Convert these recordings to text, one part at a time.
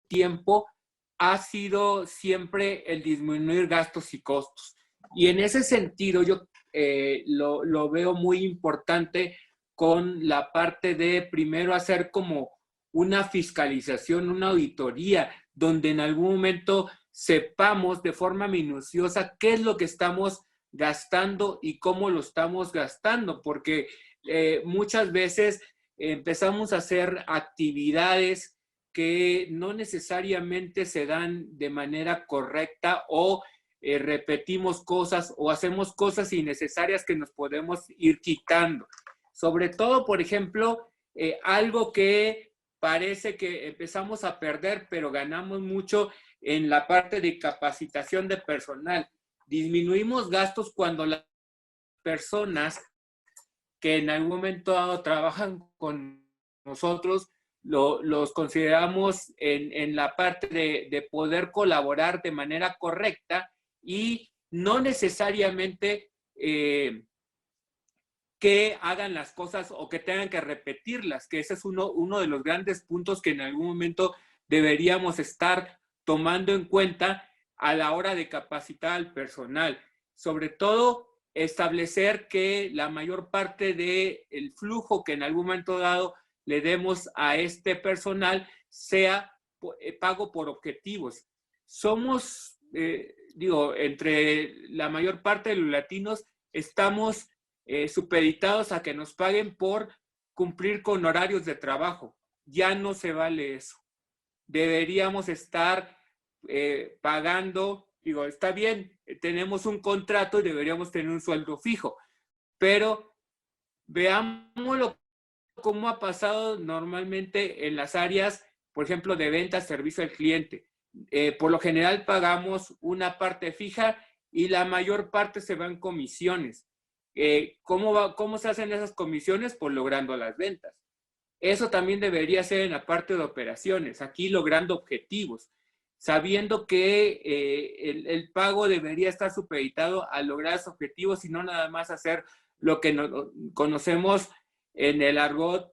tiempo ha sido siempre el disminuir gastos y costos. Y en ese sentido yo lo veo muy importante con la parte de primero hacer como una fiscalización, una auditoría, donde en algún momento sepamos de forma minuciosa qué es lo que estamos gastando y cómo lo estamos gastando, porque muchas veces empezamos a hacer actividades que no necesariamente se dan de manera correcta o repetimos cosas o hacemos cosas innecesarias que nos podemos ir quitando. Sobre todo, por ejemplo, algo que parece que empezamos a perder, pero ganamos mucho en la parte de capacitación de personal. Disminuimos gastos cuando las personas que en algún momento dado trabajan con nosotros los consideramos en la parte de poder colaborar de manera correcta y no necesariamente que hagan las cosas o que tengan que repetirlas, que ese es uno de los grandes puntos que en algún momento deberíamos estar tomando en cuenta a la hora de capacitar al personal. Sobre todo, establecer que la mayor parte del flujo que en algún momento dado le demos a este personal sea pago por objetivos. Somos, entre la mayor parte de los latinos estamos supeditados a que nos paguen por cumplir con horarios de trabajo. Ya no se vale eso. Deberíamos estar pagando, está bien, tenemos un contrato y deberíamos tener un sueldo fijo, pero veámoslo cómo ha pasado normalmente en las áreas, por ejemplo, de ventas, servicio al cliente. Por lo general pagamos una parte fija y la mayor parte se va en comisiones. ¿Cómo se hacen esas comisiones? Pues logrando las ventas. Eso también debería ser en la parte de operaciones, aquí logrando objetivos, sabiendo que el pago debería estar supeditado a lograr esos objetivos y no nada más hacer lo que conocemos en el argot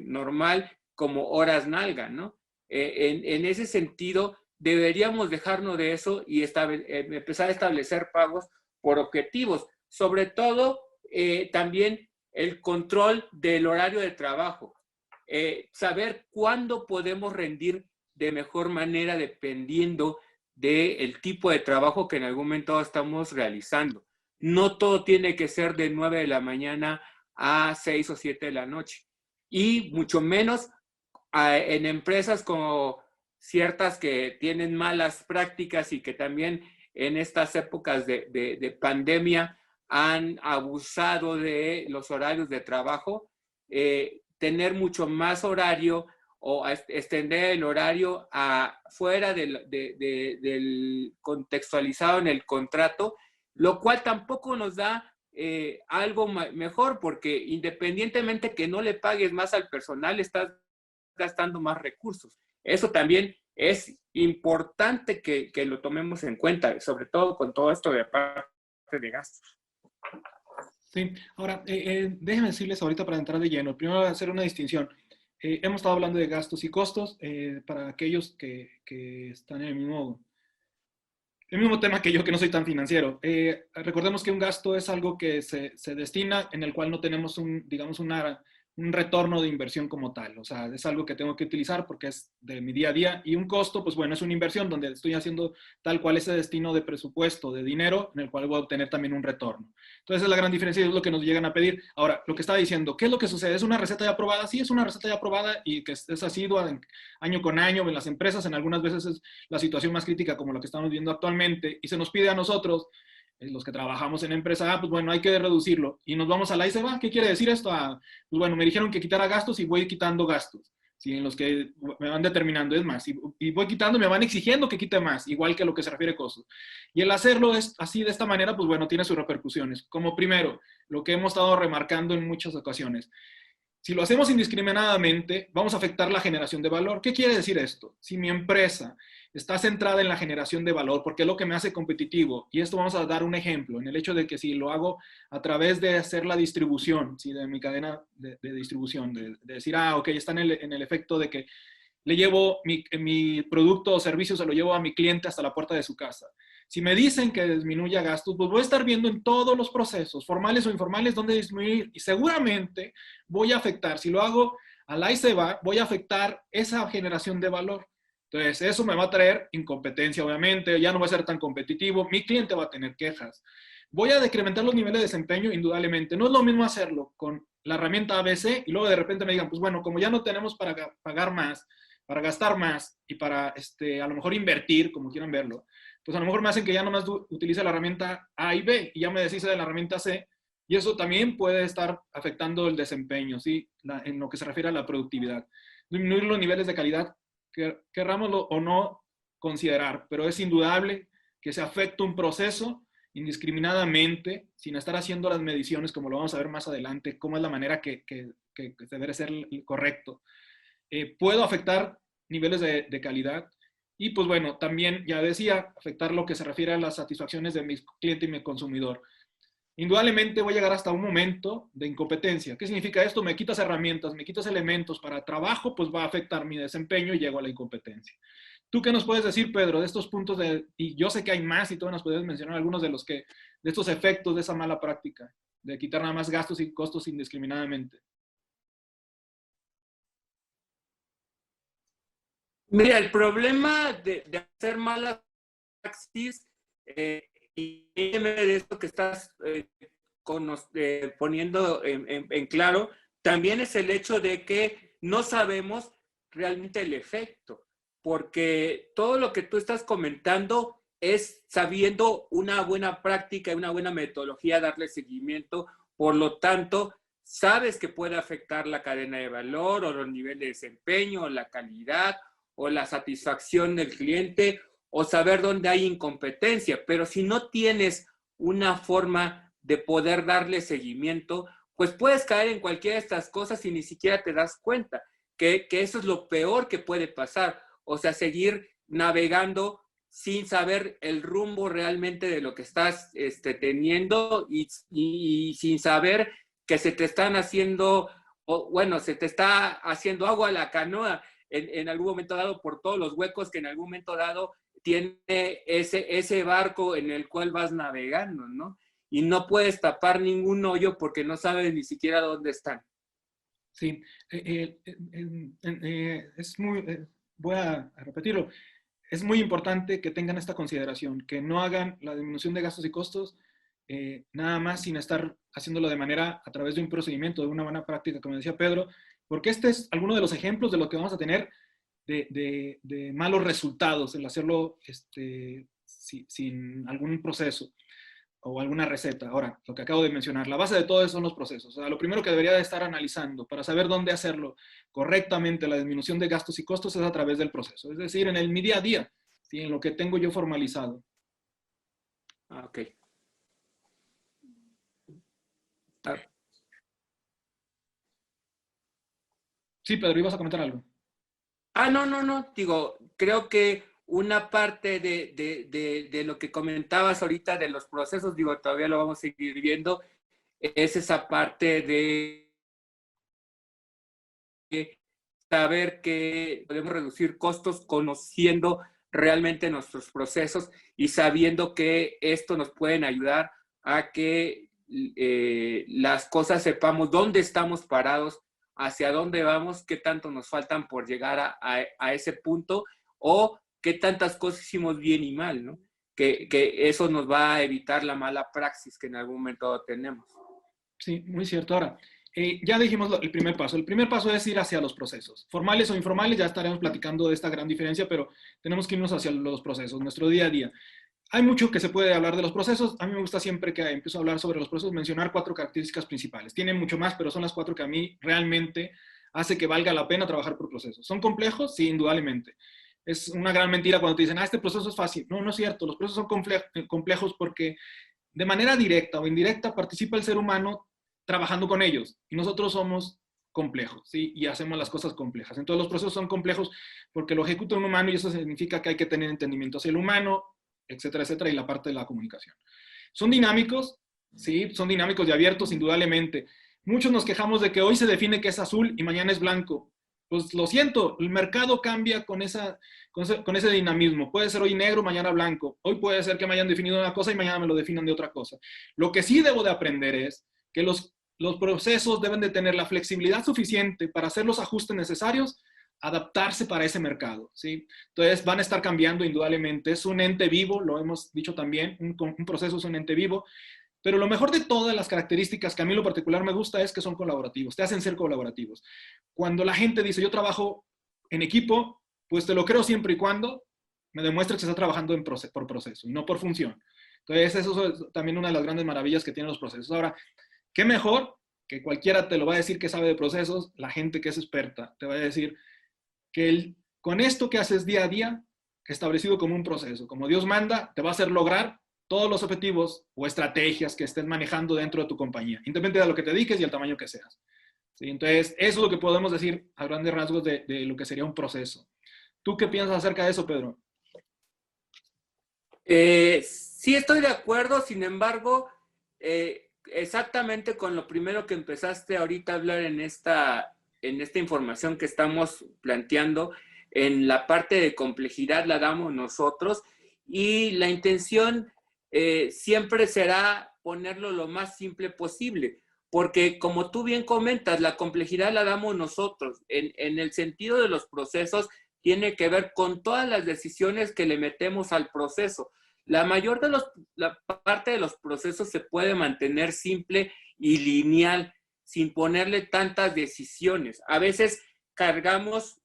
normal como horas nalga, ¿no? En ese sentido, deberíamos dejarnos de eso y empezar a establecer pagos por objetivos. Sobre todo, también el control del horario de trabajo. Saber cuándo podemos rendir de mejor manera dependiendo del tipo de trabajo que en algún momento estamos realizando. No todo tiene que ser de 9 de la mañana a 6 o 7 de la noche. Y mucho menos en empresas como ciertas que tienen malas prácticas y que también en estas épocas de pandemia han abusado de los horarios de trabajo, tener mucho más horario o extender el horario fuera del contextualizado en el contrato, lo cual tampoco nos da algo mejor, porque independientemente que no le pagues más al personal, estás gastando más recursos. Eso también es importante que lo tomemos en cuenta, sobre todo con todo esto de parte de gastos. Sí, ahora, déjenme decirles ahorita para entrar de lleno, primero hacer una distinción. Hemos estado hablando de gastos y costos para aquellos que están en el mismo tema que yo, que no soy tan financiero. Recordemos que un gasto es algo que se destina, en el cual no tenemos digamos, un retorno de inversión como tal. O sea, es algo que tengo que utilizar porque es de mi día a día. Y un costo, pues bueno, es una inversión donde estoy haciendo tal cual ese destino de presupuesto, de dinero, en el cual voy a obtener también un retorno. Entonces, es la gran diferencia y es lo que nos llegan a pedir. Ahora, lo que estaba diciendo, ¿qué es lo que sucede? ¿Es una receta ya aprobada? Sí, es una receta ya aprobada y que es así año con año en las empresas. En algunas veces es la situación más crítica como lo que estamos viendo actualmente y se nos pide a nosotros, los que trabajamos en empresa, pues bueno, hay que reducirlo. Y nos vamos a la y se va. ¿Qué quiere decir esto? Pues bueno, me dijeron que quitara gastos y voy quitando gastos, ¿sí? En los que me van determinando, es más, y voy quitando, me van exigiendo que quite más, igual que lo que se refiere a costos. Y el hacerlo es así, de esta manera, pues bueno, tiene sus repercusiones. Como primero, lo que hemos estado remarcando en muchas ocasiones. Si lo hacemos indiscriminadamente, vamos a afectar la generación de valor. ¿Qué quiere decir esto? Si mi empresa está centrada en la generación de valor, porque es lo que me hace competitivo, y esto vamos a dar un ejemplo, en el hecho de que si lo hago a través de hacer la distribución, ¿sí? De mi cadena de distribución, de decir, ok, está en el efecto de que le llevo mi producto o servicio, se lo llevo a mi cliente hasta la puerta de su casa. Si me dicen que disminuya gastos, pues voy a estar viendo en todos los procesos, formales o informales, dónde disminuir, y seguramente voy a afectar, si lo hago al ahí se va, voy a afectar esa generación de valor. Entonces, eso me va a traer incompetencia, obviamente, ya no va a ser tan competitivo, mi cliente va a tener quejas. Voy a decrementar los niveles de desempeño, indudablemente. No es lo mismo hacerlo con la herramienta ABC y luego de repente me digan, pues bueno, como ya no tenemos para pagar más, para gastar más y para a lo mejor invertir, como quieran verlo, pues a lo mejor me hacen que ya nomás utilice la herramienta A y B y ya me deshice de la herramienta C, y eso también puede estar afectando el desempeño, ¿sí? En lo que se refiere a la productividad. Disminuir los niveles de calidad, querrámoslo o no considerar, pero es indudable que se afecta un proceso indiscriminadamente, sin estar haciendo las mediciones, como lo vamos a ver más adelante, cómo es la manera que debe ser correcto. Puedo afectar niveles de calidad y, pues bueno, también, ya decía, afectar lo que se refiere a las satisfacciones de mi cliente y mi consumidor. Indudablemente voy a llegar hasta un momento de incompetencia. ¿Qué significa esto? Me quitas herramientas, me quitas elementos para trabajo, pues va a afectar mi desempeño y llego a la incompetencia. ¿Tú qué nos puedes decir, Pedro, de estos puntos y yo sé que hay más y tú nos puedes mencionar algunos de estos efectos de esa mala práctica, de quitar nada más gastos y costos indiscriminadamente? Mira, el problema de hacer malas praxis, y de esto que estás poniendo en claro, también es el hecho de que no sabemos realmente el efecto, porque todo lo que tú estás comentando es sabiendo una buena práctica y una buena metodología, darle seguimiento, por lo tanto, sabes que puede afectar la cadena de valor o los niveles de desempeño, o la calidad, o la satisfacción del cliente, o saber dónde hay incompetencia, pero si no tienes una forma de poder darle seguimiento, pues puedes caer en cualquiera de estas cosas y ni siquiera te das cuenta, que eso es lo peor que puede pasar, o sea, seguir navegando sin saber el rumbo realmente de lo que estás teniendo y sin saber que se te están haciendo, o bueno, se te está haciendo agua a la canoa en algún momento dado por todos los huecos que en algún momento dado tiene ese barco en el cual vas navegando, ¿no? Y no puedes tapar ningún hoyo porque no sabes ni siquiera dónde están. Sí, voy a repetirlo, es muy importante que tengan esta consideración, que no hagan la disminución de gastos y costos nada más sin estar haciéndolo de manera a través de un procedimiento, de una buena práctica, como decía Pedro, porque este es alguno de los ejemplos de lo que vamos a tener de malos resultados, el hacerlo sin algún proceso o alguna receta. Ahora, lo que acabo de mencionar, la base de todo eso son los procesos. O sea, lo primero que debería de estar analizando para saber dónde hacerlo correctamente, la disminución de gastos y costos, es a través del proceso. Es decir, en mi día a día, ¿sí? En lo que tengo yo formalizado. Ok. Sí, Pedro, ibas a comentar algo. No. Digo, creo que una parte de lo que comentabas ahorita de los procesos, digo, todavía lo vamos a seguir viendo, es esa parte de saber que podemos reducir costos conociendo realmente nuestros procesos y sabiendo que esto nos pueden ayudar a que las cosas sepamos dónde estamos parados, hacia dónde vamos, qué tanto nos faltan por llegar a ese punto o qué tantas cosas hicimos bien y mal, ¿no? Que eso nos va a evitar la mala praxis que en algún momento tenemos. Sí, muy cierto. Ahora, ya dijimos el primer paso. El primer paso es ir hacia los procesos. Formales o informales, ya estaremos platicando de esta gran diferencia, pero tenemos que irnos hacia los procesos, nuestro día a día. Hay mucho que se puede hablar de los procesos. A mí me gusta siempre que empiezo a hablar sobre los procesos, mencionar 4 características principales. Tienen mucho más, pero son las 4 que a mí realmente hace que valga la pena trabajar por procesos. ¿Son complejos? Sí, indudablemente. Es una gran mentira cuando te dicen, este proceso es fácil. No, no es cierto. Los procesos son complejos porque de manera directa o indirecta participa el ser humano trabajando con ellos. Y nosotros somos complejos, ¿sí? Y hacemos las cosas complejas. Entonces los procesos son complejos porque lo ejecuta un humano y eso significa que hay que tener entendimiento hacia el humano, etcétera, etcétera, y la parte de la comunicación. ¿Son dinámicos? Sí, son dinámicos y abiertos, indudablemente. Muchos nos quejamos de que hoy se define que es azul y mañana es blanco. pues lo siento, el mercado cambia con ese dinamismo. Puede ser hoy negro, mañana blanco. Hoy puede ser que me hayan definido una cosa y mañana me lo definan de otra cosa. Lo que sí debo de aprender es que los procesos deben de tener la flexibilidad suficiente para hacer los ajustes necesarios, adaptarse para ese mercado, ¿sí? Entonces van a estar cambiando indudablemente. Es un ente vivo, lo hemos dicho también, un proceso es un ente vivo. Pero lo mejor de todas las características que a mí en lo particular me gusta es que son colaborativos, te hacen ser colaborativos. Cuando la gente dice, yo trabajo en equipo, pues te lo creo siempre y cuando me demuestres que está trabajando por proceso y no por función. Entonces, eso es también una de las grandes maravillas que tienen los procesos. Ahora, ¿qué mejor? Que cualquiera te lo va a decir que sabe de procesos, la gente que es experta te va a decir que con esto que haces día a día, establecido como un proceso, como Dios manda, te va a hacer lograr todos los objetivos o estrategias que estés manejando dentro de tu compañía, independientemente de lo que te dediques y el tamaño que seas. ¿Sí? Entonces, eso es lo que podemos decir a grandes rasgos de lo que sería un proceso. ¿Tú qué piensas acerca de eso, Pedro? Sí estoy de acuerdo, sin embargo, exactamente con lo primero que empezaste ahorita a hablar en esta información que estamos planteando, en la parte de complejidad la damos nosotros y la intención siempre será ponerlo lo más simple posible, porque como tú bien comentas, la complejidad la damos nosotros. En el sentido de los procesos, tiene que ver con todas las decisiones que le metemos al proceso. La parte de los procesos se puede mantener simple y lineal, sin ponerle tantas decisiones. A veces cargamos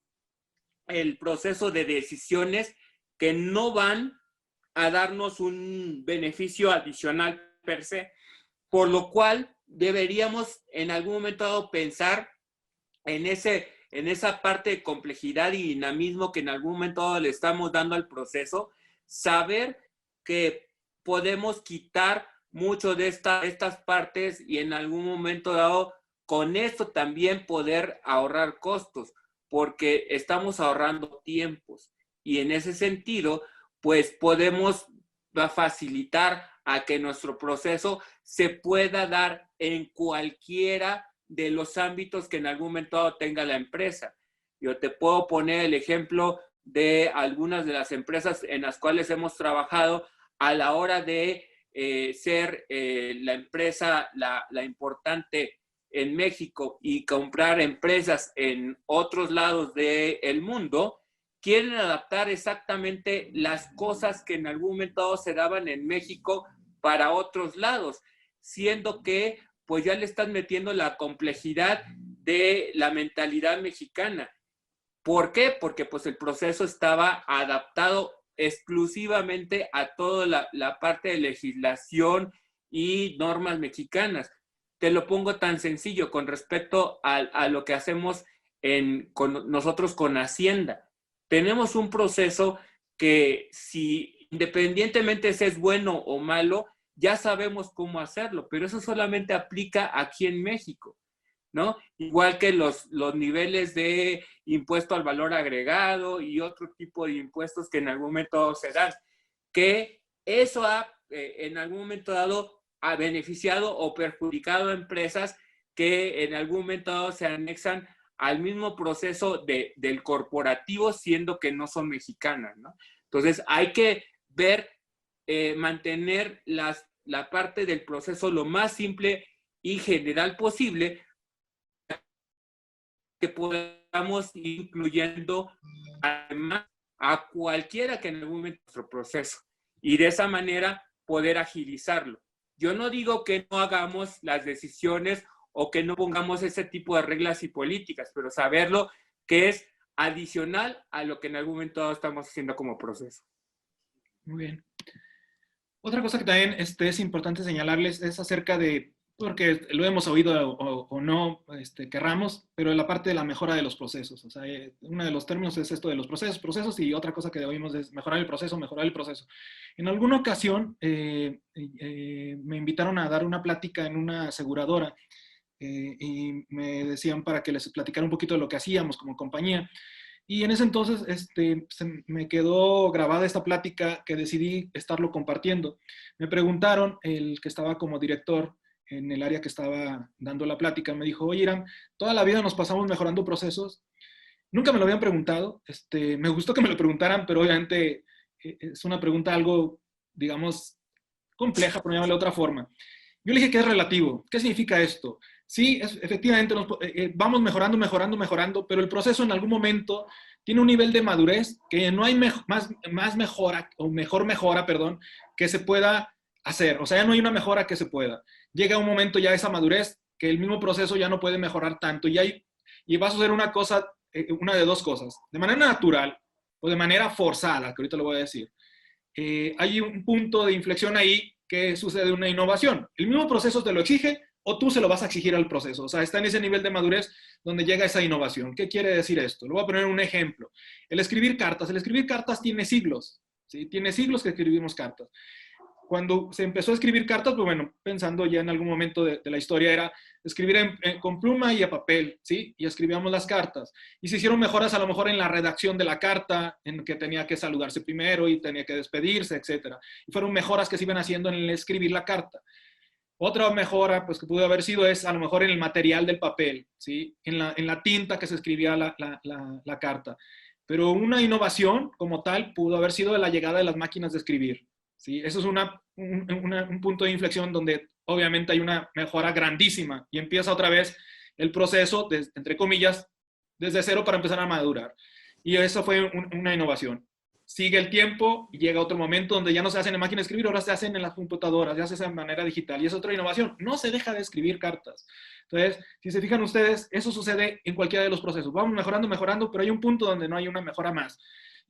el proceso de decisiones que no van a darnos un beneficio adicional per se, por lo cual deberíamos en algún momento dado pensar en esa parte de complejidad y dinamismo que en algún momento dado le estamos dando al proceso, saber que podemos quitar mucho de estas partes y en algún momento dado con esto también poder ahorrar costos, porque estamos ahorrando tiempos y en ese sentido pues podemos facilitar a que nuestro proceso se pueda dar en cualquiera de los ámbitos que en algún momento tenga la empresa. Yo te puedo poner el ejemplo de algunas de las empresas en las cuales hemos trabajado a la hora de ser la empresa, la importante en México y comprar empresas en otros lados del mundo, quieren adaptar exactamente las cosas que en algún momento se daban en México para otros lados, siendo que pues ya le están metiendo la complejidad de la mentalidad mexicana. ¿Por qué? Porque pues el proceso estaba adaptado exclusivamente a toda la parte de legislación y normas mexicanas. Te lo pongo tan sencillo con respecto a lo que hacemos nosotros con Hacienda. Tenemos un proceso que si independientemente si es bueno o malo, ya sabemos cómo hacerlo, pero eso solamente aplica aquí en México, ¿no? Igual que los niveles de impuesto al valor agregado y otro tipo de impuestos que en algún momento se dan, que eso en algún momento dado ha beneficiado o perjudicado a empresas que en algún momento dado se anexan al mismo proceso del corporativo, siendo que no son mexicanas, ¿no? Entonces hay que ver, mantener la parte del proceso lo más simple y general posible, que podamos ir incluyendo además a cualquiera que en algún momento nuestro proceso y de esa manera poder agilizarlo. Yo no digo que no hagamos las decisiones o que no pongamos ese tipo de reglas y políticas, pero saberlo que es adicional a lo que en algún momento estamos haciendo como proceso. Muy bien. Otra cosa que también es importante señalarles es acerca de, porque lo hemos oído o no querramos, pero la parte de la mejora de los procesos. O sea, uno de los términos es esto de los procesos, y otra cosa que oímos es mejorar el proceso. En alguna ocasión me invitaron a dar una plática en una aseguradora y me decían para que les platicara un poquito de lo que hacíamos como compañía. Y en ese entonces se me quedó grabada esta plática que decidí estarlo compartiendo. Me preguntaron, el que estaba como director en el área que estaba dando la plática, me dijo, oye, Irán, toda la vida nos pasamos mejorando procesos Nunca me lo habían preguntado. Me gustó que me lo preguntaran, pero obviamente es una pregunta algo, digamos, compleja, por llamarle de otra forma. Yo le dije que es relativo. ¿Qué significa esto? Sí, efectivamente vamos mejorando, mejorando, mejorando, pero el proceso en algún momento tiene un nivel de madurez que no hay más mejora, o mejor mejora, perdón, que se pueda hacer. O sea, ya no hay una mejora que se pueda. Llega un momento ya esa madurez que el mismo proceso ya no puede mejorar tanto y va a suceder una cosa, una de dos cosas. De manera natural o de manera forzada, que ahorita lo voy a decir. Hay un punto de inflexión ahí que sucede una innovación. El mismo proceso te lo exige o tú se lo vas a exigir al proceso. O sea, está en ese nivel de madurez donde llega esa innovación. ¿Qué quiere decir esto? Lo voy a poner un ejemplo. El escribir cartas. El escribir cartas tiene siglos. ¿Sí? Tiene siglos que escribimos cartas. Cuando se empezó a escribir cartas, pues bueno, pensando ya en algún momento de la historia, era escribir con pluma y a papel, ¿sí? Y escribíamos las cartas. Y se hicieron mejoras a lo mejor en la redacción de la carta, en que tenía que saludarse primero y tenía que despedirse, etcétera. Y fueron mejoras que se iban haciendo en el escribir la carta. Otra mejora, pues que pudo haber sido es a lo mejor en el material del papel, ¿sí? En la tinta que se escribía la carta. Pero una innovación como tal pudo haber sido de la llegada de las máquinas de escribir. ¿Sí? Eso es un punto de inflexión donde obviamente hay una mejora grandísima y empieza otra vez el proceso, entre comillas, desde cero para empezar a madurar. Y eso fue una innovación. Sigue el tiempo y llega otro momento donde ya no se hacen en máquina de escribir, ahora se hacen en las computadoras, ya se hace de manera digital y es otra innovación. No se deja de escribir cartas. Entonces, si se fijan ustedes, eso sucede en cualquiera de los procesos. Vamos mejorando, mejorando, pero hay un punto donde no hay una mejora más.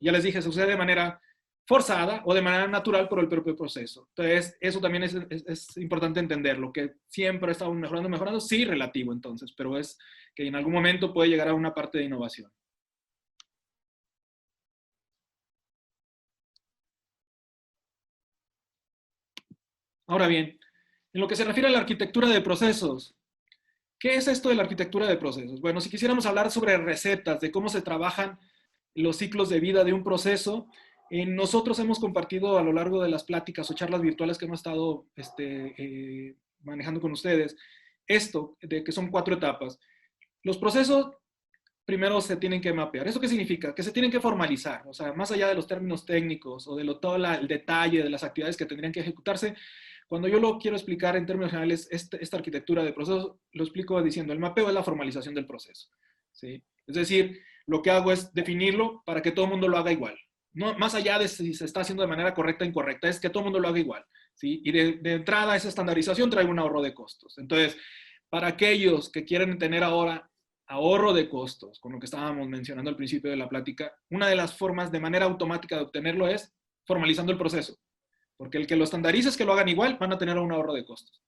Ya les dije, sucede de manera forzada o de manera natural por el propio proceso. Entonces, eso también es importante entenderlo, que siempre estamos mejorando, mejorando, sí, relativo entonces, pero es que en algún momento puede llegar a una parte de innovación. Ahora bien, en lo que se refiere a la arquitectura de procesos, ¿qué es esto de la arquitectura de procesos? Bueno, si quisiéramos hablar sobre recetas, de cómo se trabajan los ciclos de vida de un proceso, nosotros hemos compartido a lo largo de las pláticas o charlas virtuales que hemos estado manejando con ustedes, esto de que son 4 etapas. Los procesos primero se tienen que mapear. ¿Eso qué significa? Que se tienen que formalizar. O sea, más allá de los términos técnicos o de todo el detalle de las actividades que tendrían que ejecutarse, cuando yo lo quiero explicar en términos generales, esta arquitectura de procesos, lo explico diciendo, el mapeo es la formalización del proceso. ¿Sí? Es decir, lo que hago es definirlo para que todo el mundo lo haga igual. No, más allá de si se está haciendo de manera correcta o incorrecta, es que todo el mundo lo haga igual. ¿Sí? Y de entrada, esa estandarización trae un ahorro de costos. Entonces, para aquellos que quieren tener ahora ahorro de costos, con lo que estábamos mencionando al principio de la plática, una de las formas de manera automática de obtenerlo es formalizando el proceso. Porque el que lo estandarice es que lo hagan igual, van a tener un ahorro de costos.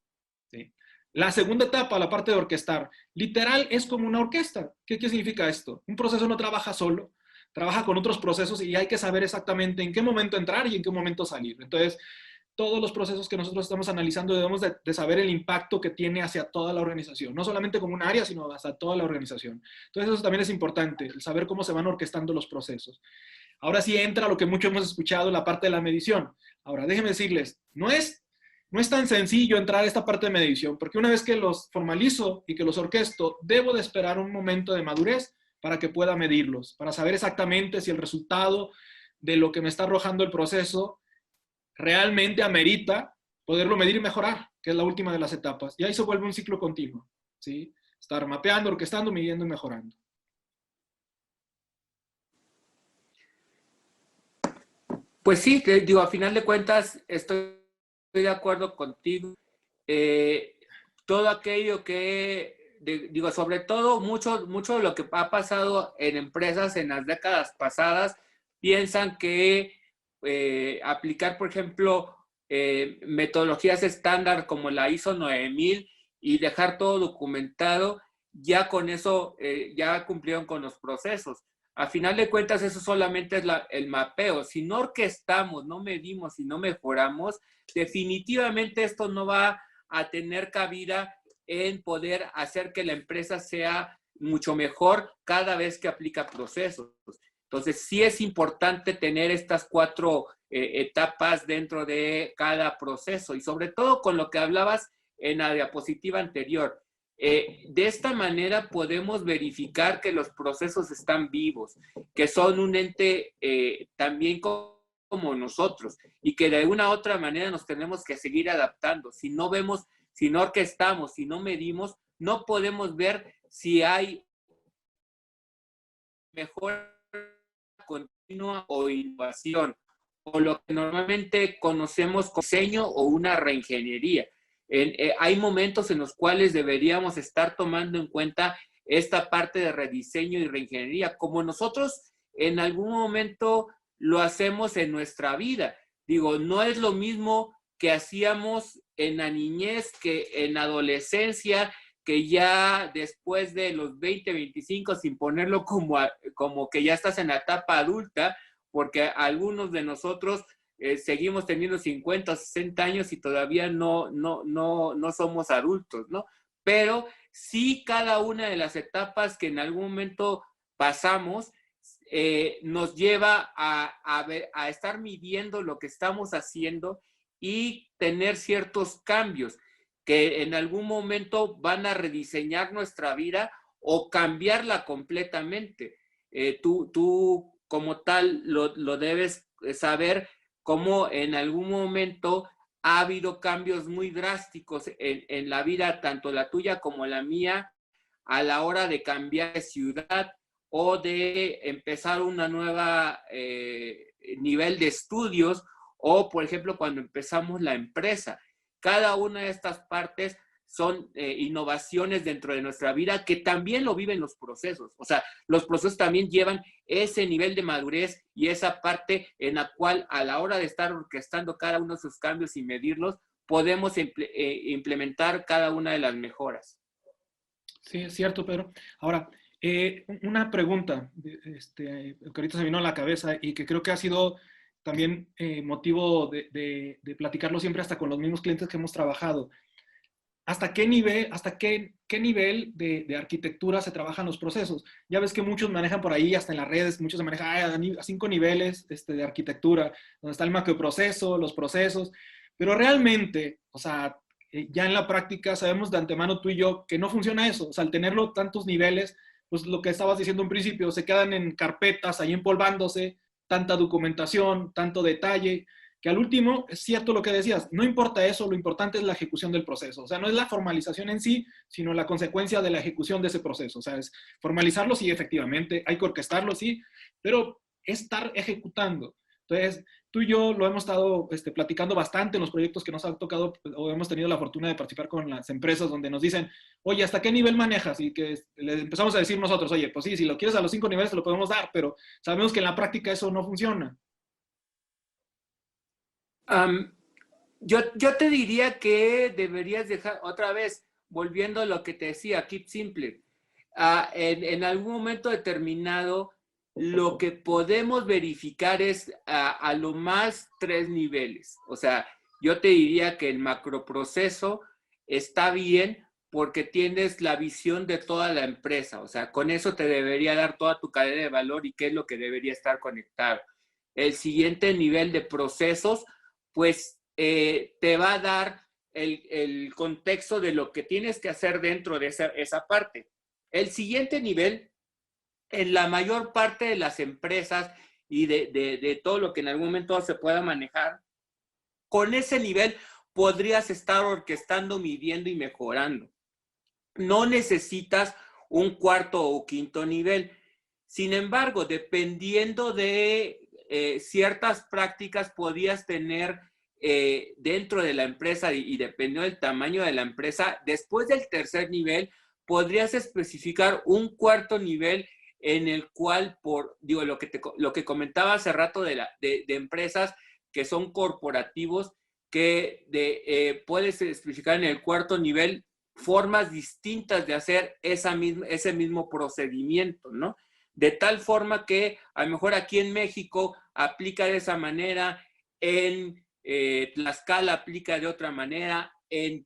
¿Sí? La segunda etapa, la parte de orquestar, literal es como una orquesta. ¿Qué significa esto? Un proceso no trabaja solo, trabaja con otros procesos y hay que saber exactamente en qué momento entrar y en qué momento salir. Entonces, todos los procesos que nosotros estamos analizando debemos de saber el impacto que tiene hacia toda la organización, no solamente como un área, sino hacia toda la organización. Entonces, eso también es importante, el saber cómo se van orquestando los procesos. Ahora sí entra lo que mucho hemos escuchado, la parte de la medición. Ahora, déjenme decirles, no es tan sencillo entrar a esta parte de medición, porque una vez que los formalizo y que los orquesto, debo de esperar un momento de madurez para que pueda medirlos, para saber exactamente si el resultado de lo que me está arrojando el proceso realmente amerita poderlo medir y mejorar, que es la última de las etapas. Y ahí se vuelve un ciclo continuo, ¿sí? Estar mapeando, orquestando, midiendo y mejorando. Pues sí, te digo, a final de cuentas estoy de acuerdo contigo. Todo aquello que, digo, sobre todo mucho de lo que ha pasado en empresas en las décadas pasadas, piensan que aplicar, por ejemplo, metodologías estándar como la ISO 9000 y dejar todo documentado, ya con eso ya cumplieron con los procesos. A final de cuentas, eso solamente es el mapeo. Si no orquestamos, no medimos y no mejoramos, definitivamente esto no va a tener cabida en poder hacer que la empresa sea mucho mejor cada vez que aplica procesos. Entonces, sí es importante tener estas 4 etapas dentro de cada proceso y sobre todo con lo que hablabas en la diapositiva anterior. De esta manera podemos verificar que los procesos están vivos, que son un ente también como nosotros y que de alguna u otra manera nos tenemos que seguir adaptando. Si no vemos, si no orquestamos, si no medimos, no podemos ver si hay mejora continua o innovación, o lo que normalmente conocemos como diseño o una reingeniería. Hay momentos en los cuales deberíamos estar tomando en cuenta esta parte de rediseño y reingeniería, como nosotros en algún momento lo hacemos en nuestra vida. Digo, no es lo mismo que hacíamos en la niñez que en la adolescencia, que ya después de los 20, 25, sin ponerlo como que ya estás en la etapa adulta, porque algunos de nosotros seguimos teniendo 50 o 60 años y todavía no somos adultos, ¿no? Pero sí cada una de las etapas que en algún momento pasamos nos lleva a estar midiendo lo que estamos haciendo y tener ciertos cambios que en algún momento van a rediseñar nuestra vida o cambiarla completamente. Tú como tal lo debes saber, cómo en algún momento ha habido cambios muy drásticos en la vida, tanto la tuya como la mía, a la hora de cambiar de ciudad o de empezar una nueva nivel de estudios, o por ejemplo cuando empezamos la empresa. Cada una de estas partes son innovaciones dentro de nuestra vida que también lo viven los procesos. O sea, los procesos también llevan ese nivel de madurez y esa parte en la cual a la hora de estar orquestando cada uno de sus cambios y medirlos, podemos implementar cada una de las mejoras. Sí, es cierto, Pedro. Ahora, una pregunta que ahorita se vino a la cabeza y que creo que ha sido también motivo de platicarlo siempre hasta con los mismos clientes que hemos trabajado. ¿Hasta qué nivel de arquitectura se trabajan los procesos? Ya ves que muchos manejan por ahí, hasta en las redes, muchos se manejan a 5 niveles de arquitectura, donde está el macroproceso, los procesos, pero realmente, o sea, ya en la práctica sabemos de antemano tú y yo que no funciona eso. O sea, al tenerlo tantos niveles, pues lo que estabas diciendo en principio, se quedan en carpetas, ahí empolvándose, tanta documentación, tanto detalle, que al último, es cierto lo que decías, no importa eso, lo importante es la ejecución del proceso. O sea, no es la formalización en sí, sino la consecuencia de la ejecución de ese proceso. O sea, es formalizarlo, sí, efectivamente, hay que orquestarlo, sí, pero estar ejecutando. Entonces, tú y yo lo hemos estado platicando bastante en los proyectos que nos ha tocado o hemos tenido la fortuna de participar con las empresas donde nos dicen, oye, ¿hasta qué nivel manejas? Y que les empezamos a decir nosotros, oye, pues sí, si lo quieres a los 5 niveles te lo podemos dar, pero sabemos que en la práctica eso no funciona. Yo te diría que deberías dejar, otra vez, volviendo a lo que te decía, keep simple. En algún momento determinado, lo que podemos verificar es a lo más 3 niveles. O sea, yo te diría que el macroproceso está bien porque tienes la visión de toda la empresa. O sea, con eso te debería dar toda tu cadena de valor y qué es lo que debería estar conectado. El siguiente nivel de procesos, pues te va a dar el contexto de lo que tienes que hacer dentro de esa parte. El siguiente nivel, en la mayor parte de las empresas y de todo lo que en algún momento se pueda manejar, con ese nivel podrías estar orquestando, midiendo y mejorando. No necesitas un cuarto o quinto nivel. Sin embargo, dependiendo de ciertas prácticas, podrías tener dentro de la empresa y dependiendo del tamaño de la empresa, después del tercer nivel, podrías especificar un cuarto nivel en el cual, digo, lo que comentaba hace rato de empresas que son corporativos, que puedes especificar en el cuarto nivel formas distintas de hacer ese mismo procedimiento, ¿no? De tal forma que a lo mejor aquí en México aplica de esa manera, en Tlaxcala aplica de otra manera, en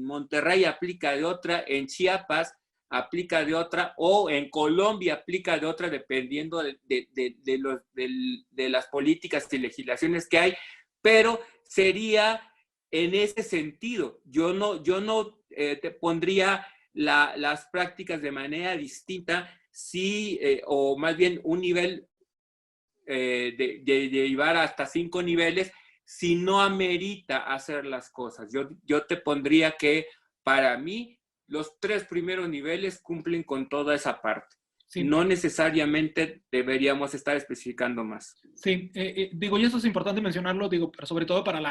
Monterrey aplica de otra, en Chiapas aplica de otra, o en Colombia aplica de otra, dependiendo de las políticas y legislaciones que hay, pero sería en ese sentido. Yo no te pondría las prácticas de manera distinta, sí, o más bien un nivel de llevar hasta 5 niveles, si no amerita hacer las cosas. Yo te pondría que para mí los 3 primeros niveles cumplen con toda esa parte. Sí. No necesariamente deberíamos estar especificando más. Sí, digo, y eso es importante mencionarlo, digo, pero sobre todo para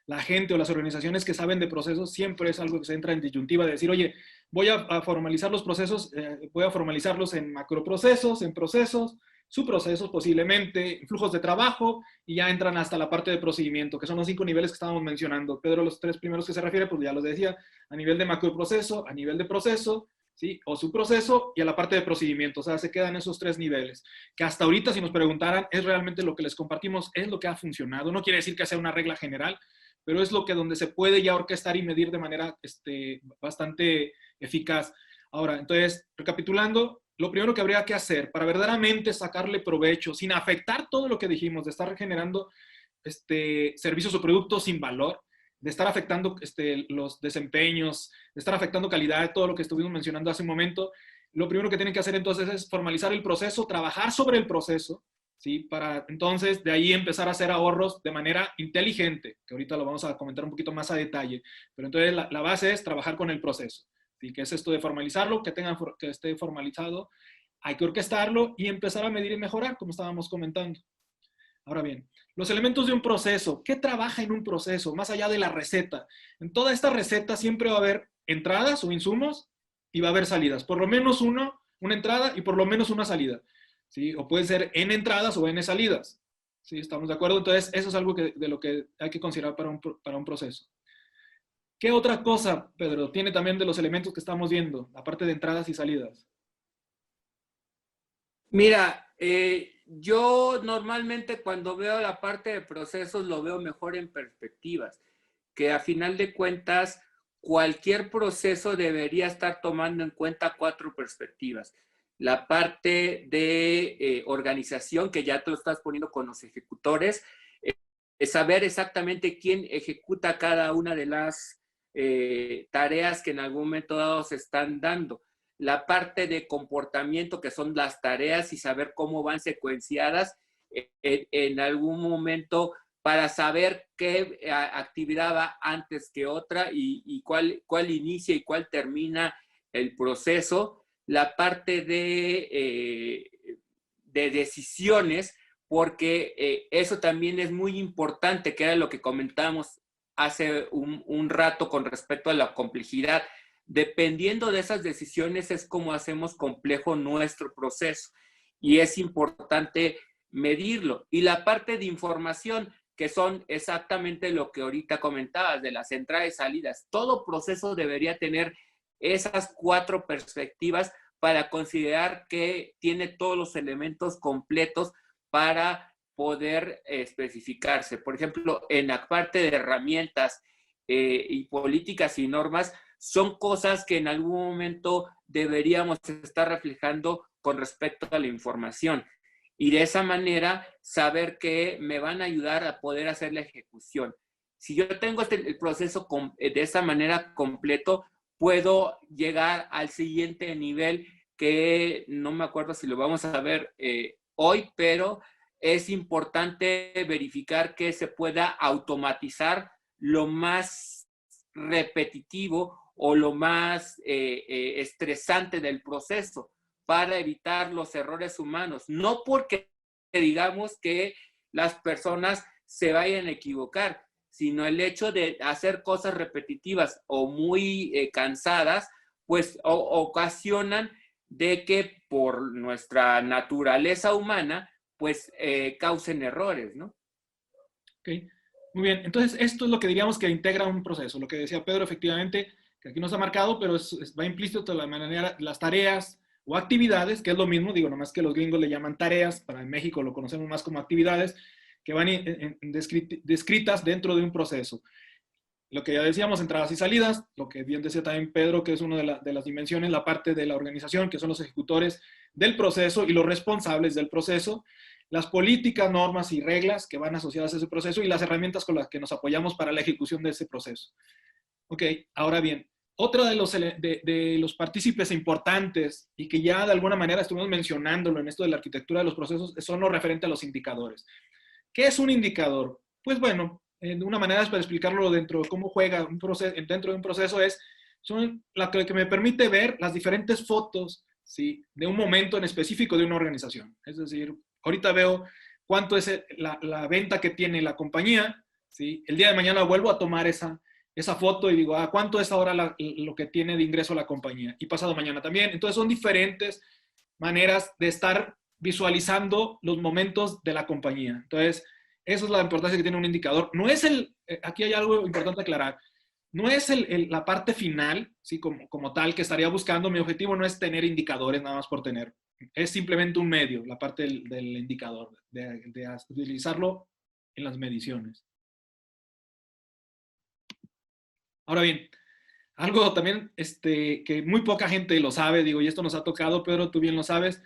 la gente o las organizaciones que saben de procesos, siempre es algo que se entra en disyuntiva de decir, oye, voy a formalizar los procesos, voy a formalizarlos en macroprocesos, en procesos, subprocesos posiblemente, flujos de trabajo, y ya entran hasta la parte de procedimiento, que son los 5 niveles que estábamos mencionando. Pedro, los 3 primeros que se refiere, pues ya los decía, a nivel de macroproceso, a nivel de proceso, ¿sí? O subproceso y a la parte de procedimiento. O sea, se quedan esos 3 niveles. Que hasta ahorita, si nos preguntaran, es realmente lo que les compartimos, es lo que ha funcionado. No quiere decir que sea una regla general, pero es lo que donde se puede ya orquestar y medir de manera bastante eficaz. Ahora, entonces, recapitulando, lo primero que habría que hacer para verdaderamente sacarle provecho, sin afectar todo lo que dijimos, de estar generando servicios o productos sin valor, de estar afectando los desempeños, de estar afectando calidad, todo lo que estuvimos mencionando hace un momento, lo primero que tienen que hacer entonces es formalizar el proceso, trabajar sobre el proceso, ¿sí? Para entonces de ahí empezar a hacer ahorros de manera inteligente, que ahorita lo vamos a comentar un poquito más a detalle, pero entonces la base es trabajar con el proceso, ¿sí? Que es esto de formalizarlo, que esté formalizado, hay que orquestarlo y empezar a medir y mejorar, como estábamos comentando. Ahora bien, los elementos de un proceso. ¿Qué trabaja en un proceso? Más allá de la receta. En toda esta receta siempre va a haber entradas o insumos y va a haber salidas. Por lo menos una entrada y por lo menos una salida. ¿Sí? O puede ser N entradas o N salidas. ¿Sí? ¿Estamos de acuerdo? Entonces, eso es algo de lo que hay que considerar para un proceso. ¿Qué otra cosa, Pedro, tiene también de los elementos que estamos viendo, aparte de entradas y salidas? Mira, yo normalmente cuando veo la parte de procesos lo veo mejor en perspectivas, que a final de cuentas cualquier proceso debería estar tomando en cuenta 4 perspectivas. La parte de organización, que ya tú estás poniendo con los ejecutores, es saber exactamente quién ejecuta cada una de las tareas que en algún momento dado se están dando. La parte de comportamiento, que son las tareas y saber cómo van secuenciadas en algún momento para saber qué actividad va antes que otra y cuál inicia y cuál termina el proceso. La parte de decisiones, porque eso también es muy importante, que era lo que comentábamos hace un rato con respecto a la complejidad. Dependiendo de esas decisiones es como hacemos complejo nuestro proceso y es importante medirlo. Y la parte de información, que son exactamente lo que ahorita comentabas, de las entradas y salidas. Todo proceso debería tener esas 4 perspectivas para considerar que tiene todos los elementos completos para poder especificarse. Por ejemplo, en la parte de herramientas y políticas y normas, son cosas que en algún momento deberíamos estar reflejando con respecto a la información. Y de esa manera saber que me van a ayudar a poder hacer la ejecución. Si yo tengo el proceso de esa manera completo, puedo llegar al siguiente nivel, que no me acuerdo si lo vamos a ver hoy, pero es importante verificar que se pueda automatizar lo más repetitivo o lo más estresante del proceso para evitar los errores humanos. No porque digamos que las personas se vayan a equivocar, sino el hecho de hacer cosas repetitivas o muy cansadas, pues ocasionan de que por nuestra naturaleza humana, pues causen errores, ¿no? Ok, muy bien. Entonces, esto es lo que diríamos que integra un proceso. Lo que decía Pedro, efectivamente, que aquí no está marcado, pero va implícito de la manera, las tareas o actividades, que es lo mismo, digo, nomás que los gringos le llaman tareas, para en México lo conocemos más como actividades, que van descritas dentro de un proceso. Lo que ya decíamos, entradas y salidas, lo que bien decía también Pedro, que es una de las dimensiones, la parte de la organización, que son los ejecutores del proceso y los responsables del proceso, las políticas, normas y reglas que van asociadas a ese proceso y las herramientas con las que nos apoyamos para la ejecución de ese proceso. Ok, ahora bien, Otro de los partícipes importantes y que ya de alguna manera estuvimos mencionándolo en esto de la arquitectura de los procesos son lo referente a los indicadores. ¿Qué es un indicador? Pues bueno, de una manera para explicarlo dentro de cómo juega un proceso, dentro de un proceso son la que me permite ver las diferentes fotos, ¿sí?, de un momento en específico de una organización. Es decir, ahorita veo cuánto es la venta que tiene la compañía, ¿sí? El día de mañana vuelvo a tomar esa foto y digo, ¿cuánto es ahora lo que tiene de ingreso la compañía? Y pasado mañana también. Entonces son diferentes maneras de estar visualizando los momentos de la compañía. Entonces, esa es la importancia que tiene un indicador. No es aquí hay algo importante aclarar, no es la parte final, ¿sí?, como tal, que estaría buscando. Mi objetivo no es tener indicadores nada más por tener. Es simplemente un medio, la parte del indicador, de utilizarlo en las mediciones. Ahora bien, algo también que muy poca gente lo sabe, digo, y esto nos ha tocado, Pedro, tú bien lo sabes,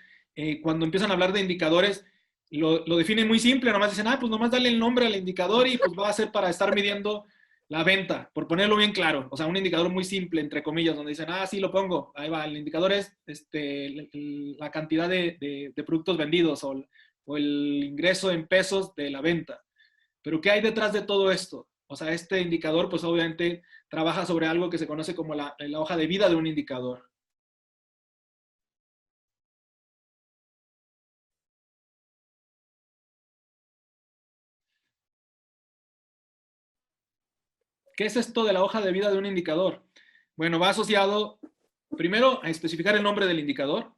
cuando empiezan a hablar de indicadores, lo definen muy simple, nomás dicen, pues nomás dale el nombre al indicador y pues va a ser para estar midiendo la venta, por ponerlo bien claro. O sea, un indicador muy simple, entre comillas, donde dicen, sí, lo pongo, ahí va, el indicador es la cantidad de productos vendidos o el ingreso en pesos de la venta. Pero ¿qué hay detrás de todo esto? O sea, este indicador, pues obviamente trabaja sobre algo que se conoce como la hoja de vida de un indicador. ¿Qué es esto de la hoja de vida de un indicador? Bueno, va asociado, primero, a especificar el nombre del indicador,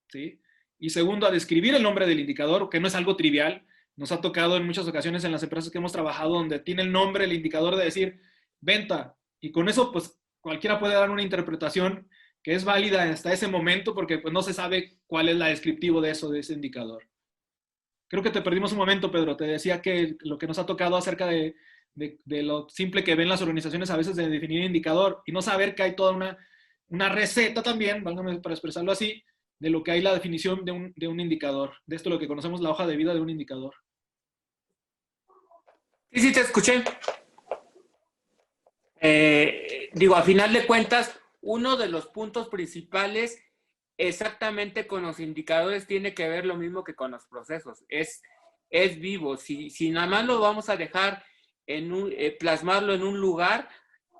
¿sí? Y segundo, a describir el nombre del indicador, que no es algo trivial. Nos ha tocado en muchas ocasiones en las empresas que hemos trabajado donde tiene el nombre, el indicador de decir venta. Y con eso, pues, cualquiera puede dar una interpretación que es válida hasta ese momento porque pues, no se sabe cuál es la descriptivo de eso, de ese indicador. Creo que te perdimos un momento, Pedro. Te decía que lo que nos ha tocado acerca de lo simple que ven las organizaciones a veces de definir indicador y no saber que hay toda una receta también, válgame para expresarlo así, de lo que hay la definición de un indicador. De esto lo que conocemos la hoja de vida de un indicador. Sí, te escuché. Digo, a final de cuentas, uno de los puntos principales exactamente con los indicadores tiene que ver lo mismo que con los procesos. Es vivo. Si nada más lo vamos a dejar plasmarlo en un lugar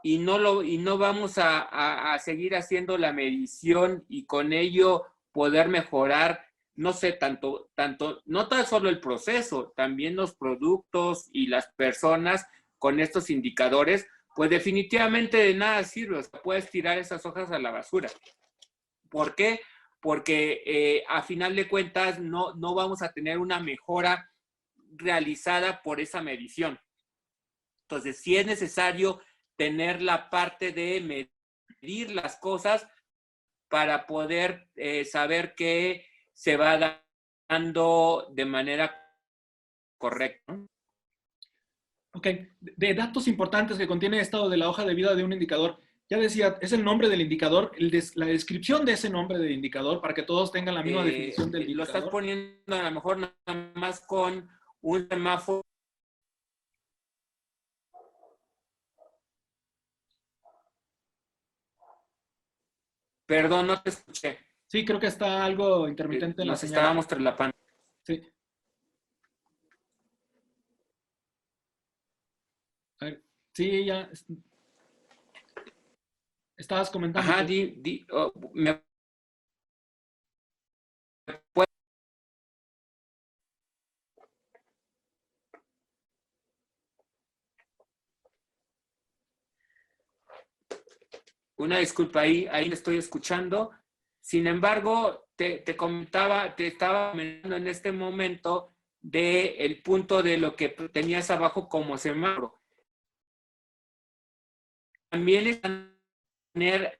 y no vamos a seguir haciendo la medición y con ello poder mejorar, no sé, no tan solo el proceso, también los productos y las personas con estos indicadores, pues definitivamente de nada sirve. O sea, puedes tirar esas hojas a la basura. ¿Por qué? Porque a final de cuentas no vamos a tener una mejora realizada por esa medición. Entonces, sí es necesario tener la parte de medir las cosas para poder saber que se va dando de manera correcta, ¿no? Ok, de datos importantes que contiene estado de la hoja de vida de un indicador, ya decía, es el nombre del indicador, la descripción de ese nombre del indicador para que todos tengan la misma definición del indicador. Lo estás poniendo a lo mejor nada más con un semáforo. Perdón, no te escuché. Sí, creo que está algo intermitente en la señal. Estábamos traslapando. Sí. A ver, sí, ya. Estabas comentando. Ajá, me puede. Una disculpa, ahí estoy escuchando. Sin embargo, te estaba comentando en este momento del punto de lo que tenías abajo como semáforo. También es tener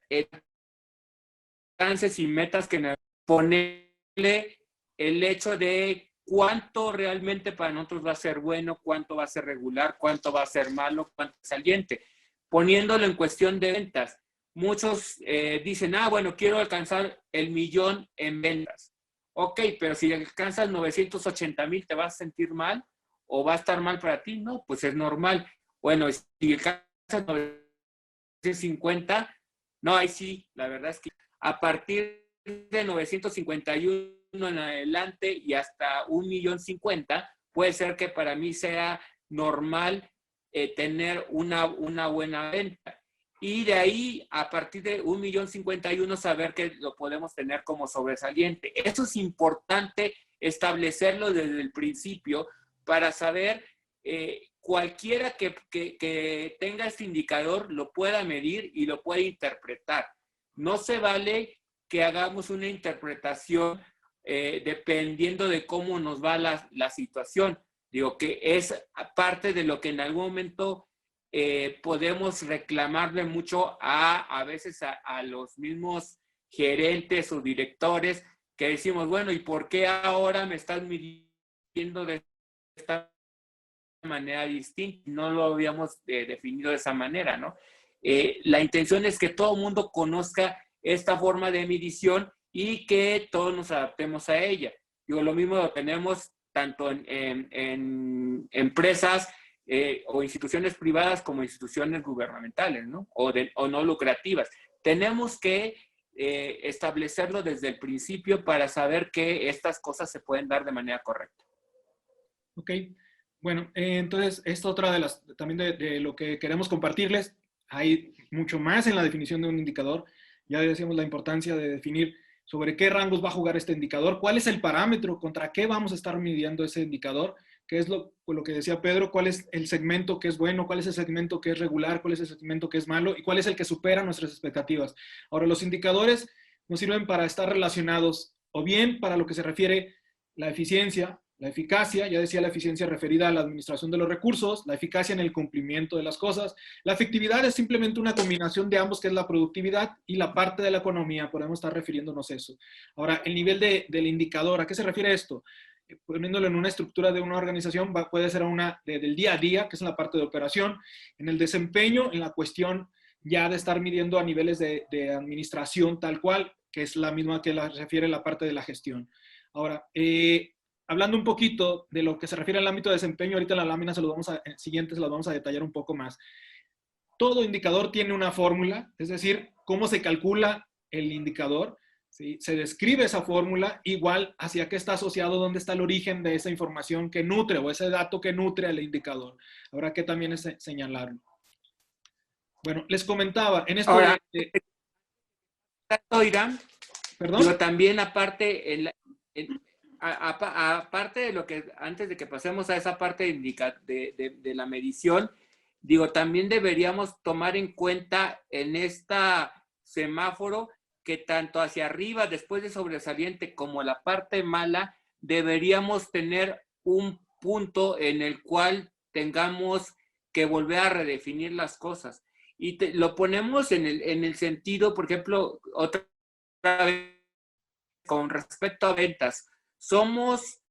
alcances y metas que ponerle el hecho de cuánto realmente para nosotros va a ser bueno, cuánto va a ser regular, cuánto va a ser malo, cuánto es saliente. Poniéndolo en cuestión de ventas. Muchos dicen, bueno, quiero alcanzar el 1,000,000 en ventas. Ok, pero si alcanzas 980,000, ¿te vas a sentir mal? ¿O va a estar mal para ti? No, pues es normal. Bueno, si alcanzas 950, No, ahí sí, la verdad es que a partir de 951 en adelante y hasta 1.050.000, puede ser que para mí sea normal tener una buena venta. Y de ahí, a partir de 1.051.000, saber que lo podemos tener como sobresaliente. Eso es importante establecerlo desde el principio para saber cualquiera que tenga este indicador lo pueda medir y lo pueda interpretar. No se vale que hagamos una interpretación dependiendo de cómo nos va la situación. Digo que es parte de lo que en algún momento podemos reclamarle mucho a veces a los mismos gerentes o directores que decimos, bueno, ¿y por qué ahora me estás midiendo de esta manera distinta? No lo habíamos definido de esa manera, ¿no? La intención es que todo el mundo conozca esta forma de medición y que todos nos adaptemos a ella. Digo, lo mismo lo tenemos tanto en empresas o instituciones privadas como instituciones gubernamentales, ¿no? O no lucrativas. Tenemos que establecerlo desde el principio para saber que estas cosas se pueden dar de manera correcta. Ok, bueno, entonces, esta otra de las, también de lo que queremos compartirles, hay mucho más en la definición de un indicador. Ya decíamos la importancia de definir sobre qué rangos va a jugar este indicador, cuál es el parámetro, contra qué vamos a estar midiendo ese indicador, qué es lo que decía Pedro, cuál es el segmento que es bueno, cuál es el segmento que es regular, cuál es el segmento que es malo y cuál es el que supera nuestras expectativas. Ahora, los indicadores nos sirven para estar relacionados o bien para lo que se refiere la eficiencia, la eficacia, ya decía la eficiencia referida a la administración de los recursos, la eficacia en el cumplimiento de las cosas. La efectividad es simplemente una combinación de ambos, que es la productividad y la parte de la economía, podemos estar refiriéndonos a eso. Ahora, el nivel del indicador, ¿a qué se refiere esto? Poniéndolo en una estructura de una organización, puede ser una del día a día, que es en la parte de operación, en el desempeño, en la cuestión ya de estar midiendo a niveles de administración tal cual, que es la misma que refiere la parte de la gestión. Ahora, hablando un poquito de lo que se refiere al ámbito de desempeño, ahorita en la lámina siguiente se las vamos a detallar un poco más. Todo indicador tiene una fórmula, es decir, cómo se calcula el indicador, ¿sí? Se describe esa fórmula, igual hacia qué está asociado, dónde está el origen de esa información que nutre o ese dato que nutre al indicador. Habrá que también señalarlo. Bueno, les comentaba, en esto Ahora, Irán, ¿Perdón? digo, también aparte, aparte de lo que, antes de que pasemos a esa parte de la medición, digo, también deberíamos tomar en cuenta en esta semáforo que tanto hacia arriba, después de sobresaliente, como la parte mala, deberíamos tener un punto en el cual tengamos que volver a redefinir las cosas. Y lo ponemos en el sentido, por ejemplo, otra vez, con respecto a ventas, somos,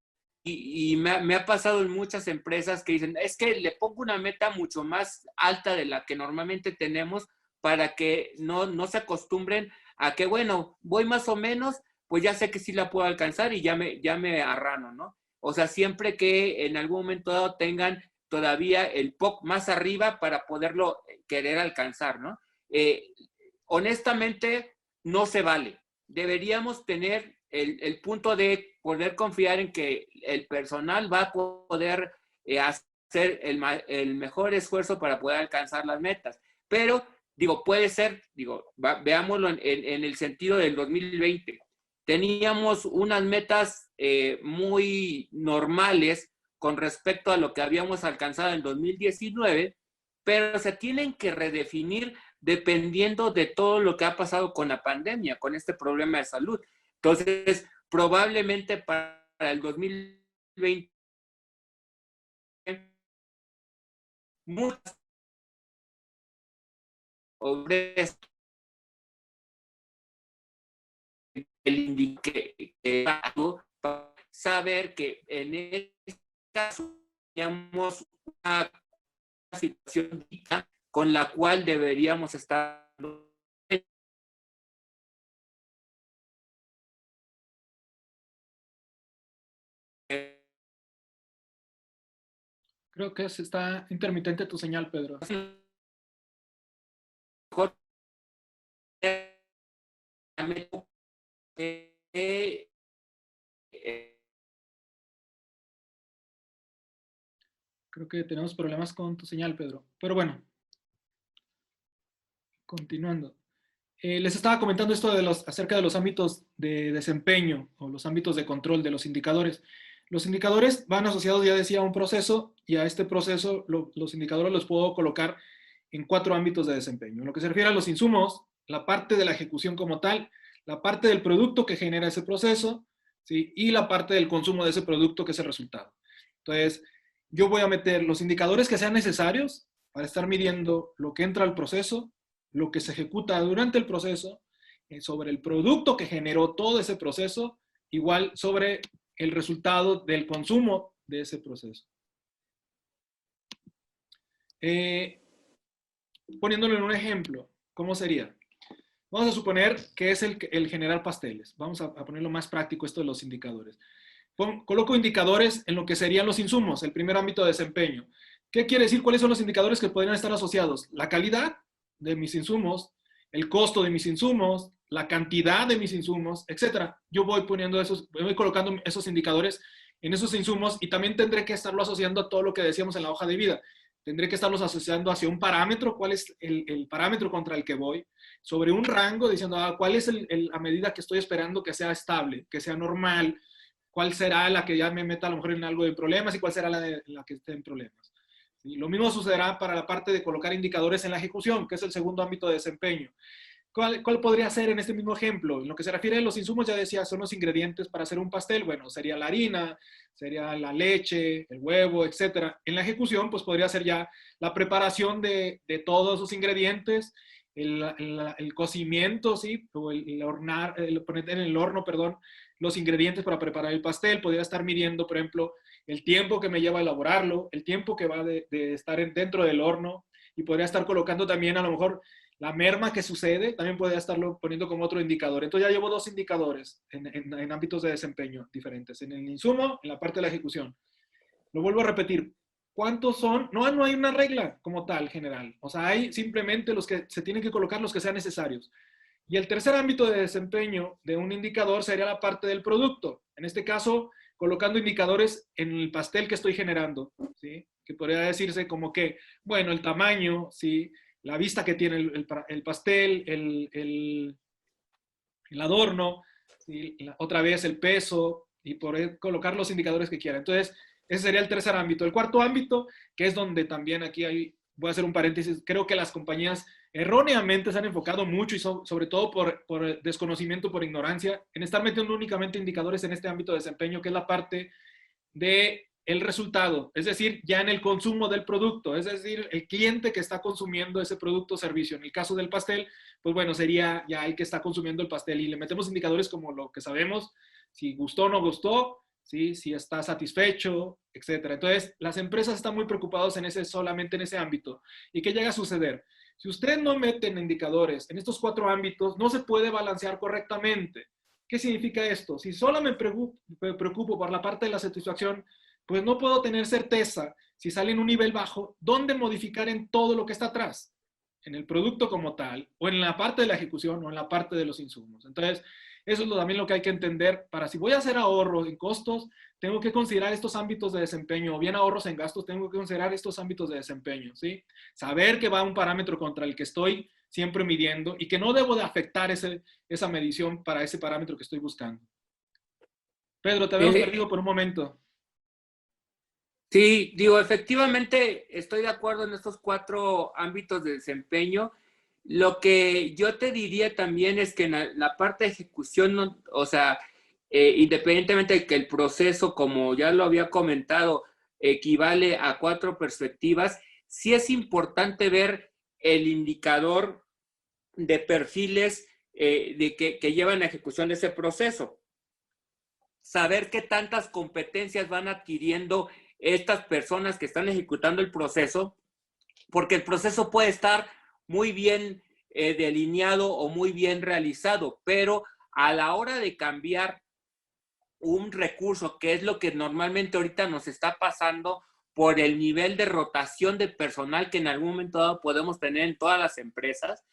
y me ha pasado en muchas empresas que dicen, es que le pongo una meta mucho más alta de la que normalmente tenemos para que no se acostumbren a que, bueno, voy más o menos, pues ya sé que sí la puedo alcanzar y ya me arrano, ¿no? O sea, siempre que en algún momento dado tengan todavía el POC más arriba para poderlo querer alcanzar, ¿no? Honestamente, no se vale. Deberíamos tener punto de poder confiar en que el personal va a poder hacer el mejor esfuerzo para poder alcanzar las metas. Pero, digo, puede ser, digo, veámoslo en el sentido del 2020. Teníamos unas metas muy normales con respecto a lo que habíamos alcanzado en 2019, pero se tienen que redefinir dependiendo de todo lo que ha pasado con la pandemia, con este problema de salud. Entonces, probablemente para el 2020, muchas obras el indique para saber que en este caso teníamos una situación con la cual deberíamos estar. Creo que está intermitente tu señal, Pedro. Mejor Creo que tenemos problemas con tu señal, Pedro. Pero bueno, continuando. Les estaba comentando esto acerca de los ámbitos de desempeño o los ámbitos de control de los indicadores. Los indicadores van asociados, ya decía, a un proceso, y a este proceso los indicadores los puedo colocar en 4 ámbitos de desempeño. En lo que se refiere a los insumos, la parte de la ejecución como tal, la parte del producto que genera ese proceso, ¿sí? Y la parte del consumo de ese producto que es el resultado. Entonces, yo voy a meter los indicadores que sean necesarios para estar midiendo lo que entra al proceso, lo que se ejecuta durante el proceso, sobre el producto que generó todo ese proceso, igual sobre el resultado del consumo de ese proceso. Poniéndolo en un ejemplo, ¿cómo sería? Vamos a suponer que es el generar pasteles. Vamos a ponerlo más práctico esto de los indicadores. Coloco indicadores en lo que serían los insumos, el primer ámbito de desempeño. ¿Qué quiere decir? ¿Cuáles son los indicadores que podrían estar asociados? La calidad de mis insumos, el costo de mis insumos, la cantidad de mis insumos, etcétera. Yo voy voy colocando esos indicadores en esos insumos, y también tendré que estarlo asociando a todo lo que decíamos en la hoja de vida. Tendré que estarlos asociando hacia un parámetro, cuál es el parámetro contra el que voy, sobre un rango, diciendo cuál es la medida que estoy esperando que sea estable, que sea normal, cuál será la que ya me meta a lo mejor en algo de problemas y cuál será la que esté en problemas. ¿Sí? Lo mismo sucederá para la parte de colocar indicadores en la ejecución, que es el segundo ámbito de desempeño. ¿Cuál podría ser en este mismo ejemplo? En lo que se refiere a los insumos, ya decía, son los ingredientes para hacer un pastel. Bueno, sería la harina, sería la leche, el huevo, etcétera. En la ejecución, pues podría ser ya la preparación de todos esos ingredientes, el cocimiento, ¿sí? O el hornar, poner en el horno, perdón, los ingredientes para preparar el pastel. Podría estar midiendo, por ejemplo, el tiempo que me lleva a elaborarlo, el tiempo que va de estar dentro del horno, y podría estar colocando también a lo mejor la merma que sucede, también podría estarlo poniendo como otro indicador. Entonces ya llevo 2 indicadores en ámbitos de desempeño diferentes, en el insumo, en la parte de la ejecución. Lo vuelvo a repetir. ¿Cuántos son? No hay una regla como tal general. O sea, hay simplemente los que se tienen que colocar, los que sean necesarios. Y el tercer ámbito de desempeño de un indicador sería la parte del producto. En este caso, colocando indicadores en el pastel que estoy generando, ¿sí? Que podría decirse como que, bueno, el tamaño, ¿sí? La vista que tiene el pastel, el adorno, ¿sí? Otra vez el peso, y poder colocar los indicadores que quiera. Entonces, ese sería el tercer ámbito. El cuarto ámbito, que es donde también aquí voy a hacer un paréntesis, creo que las compañías erróneamente se han enfocado mucho, y sobre todo por desconocimiento, por ignorancia, en estar metiendo únicamente indicadores en este ámbito de desempeño, que es la parte de el resultado, es decir, ya en el consumo del producto, es decir, el cliente que está consumiendo ese producto o servicio. En el caso del pastel, pues bueno, sería ya el que está consumiendo el pastel, y le metemos indicadores como lo que sabemos, si gustó o no gustó, ¿sí? Si está satisfecho, etcétera. Entonces, las empresas están muy preocupadas solamente en ese ámbito. ¿Y qué llega a suceder? Si usted no mete indicadores en estos 4 ámbitos, no se puede balancear correctamente. ¿Qué significa esto? Si solo me preocupo por la parte de la satisfacción, pues no puedo tener certeza, si sale en un nivel bajo, dónde modificar en todo lo que está atrás, en el producto como tal, o en la parte de la ejecución, o en la parte de los insumos. Entonces, eso es también lo que hay que entender. Para si voy a hacer ahorros en costos, tengo que considerar estos ámbitos de desempeño, o bien ahorros en gastos, tengo que considerar estos ámbitos de desempeño, ¿sí? Saber que va un parámetro contra el que estoy siempre midiendo, y que no debo de afectar esa medición para ese parámetro que estoy buscando. Pedro, te habíamos perdido por un momento. Sí, digo, efectivamente estoy de acuerdo en estos 4 ámbitos de desempeño. Lo que yo te diría también es que en la parte de ejecución, no, o sea, independientemente de que el proceso, como ya lo había comentado, equivale a 4 perspectivas, sí es importante ver el indicador de perfiles que llevan la ejecución de ese proceso. Saber qué tantas competencias van adquiriendo estas personas que están ejecutando el proceso, porque el proceso puede estar muy bien delineado o muy bien realizado, pero a la hora de cambiar un recurso, que es lo que normalmente ahorita nos está pasando por el nivel de rotación de personal que en algún momento dado podemos tener en todas las empresas,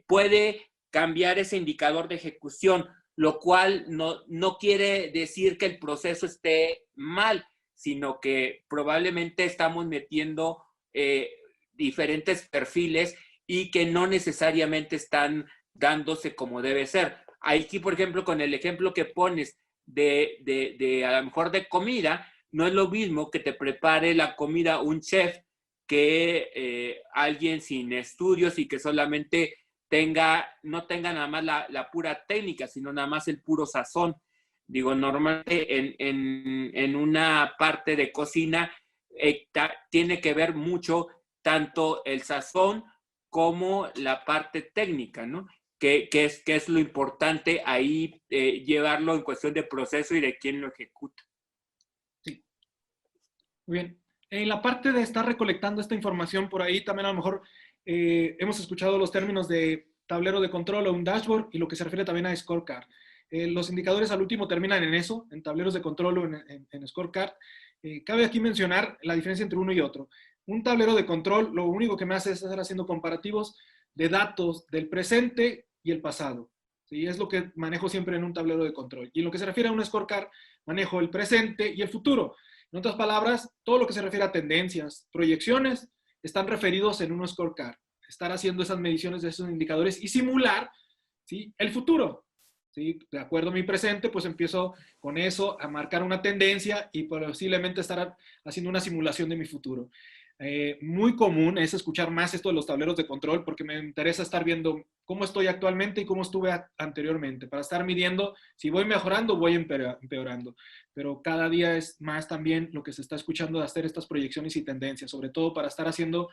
puede cambiar ese indicador de ejecución, lo cual no quiere decir que el proceso esté mal, sino que probablemente estamos metiendo diferentes perfiles y que no necesariamente están dándose como debe ser. Aquí, por ejemplo, con el ejemplo que pones de a lo mejor de comida, no es lo mismo que te prepare la comida un chef que alguien sin estudios y que solamente no tenga nada más la pura técnica, sino nada más el puro sazón. Digo, normalmente en una parte de cocina tiene que ver mucho tanto el sazón como la parte técnica, ¿no? Que es lo importante ahí, llevarlo en cuestión de proceso y de quién lo ejecuta. Sí. Muy bien. En la parte de estar recolectando esta información por ahí, también a lo mejor hemos escuchado los términos de tablero de control o un dashboard y lo que se refiere también a scorecard. Los indicadores al último terminan en eso, en tableros de control o en scorecard. Cabe aquí mencionar la diferencia entre uno y otro. Un tablero de control lo único que me hace es estar haciendo comparativos de datos del presente y el pasado. ¿Sí? Es lo que manejo siempre en un tablero de control. Y en lo que se refiere a un scorecard, manejo el presente y el futuro. En otras palabras, todo lo que se refiere a tendencias, proyecciones, están referidos en un scorecard. Estar haciendo esas mediciones de esos indicadores y simular, ¿sí?, el futuro. ¿Sí? De acuerdo a mi presente, pues empiezo con eso a marcar una tendencia y posiblemente estar haciendo una simulación de mi futuro. Muy común es escuchar más esto de los tableros de control porque me interesa estar viendo cómo estoy actualmente y cómo estuve anteriormente, para estar midiendo si voy mejorando o voy empeorando. Pero cada día es más también lo que se está escuchando de hacer estas proyecciones y tendencias, sobre todo para estar haciendo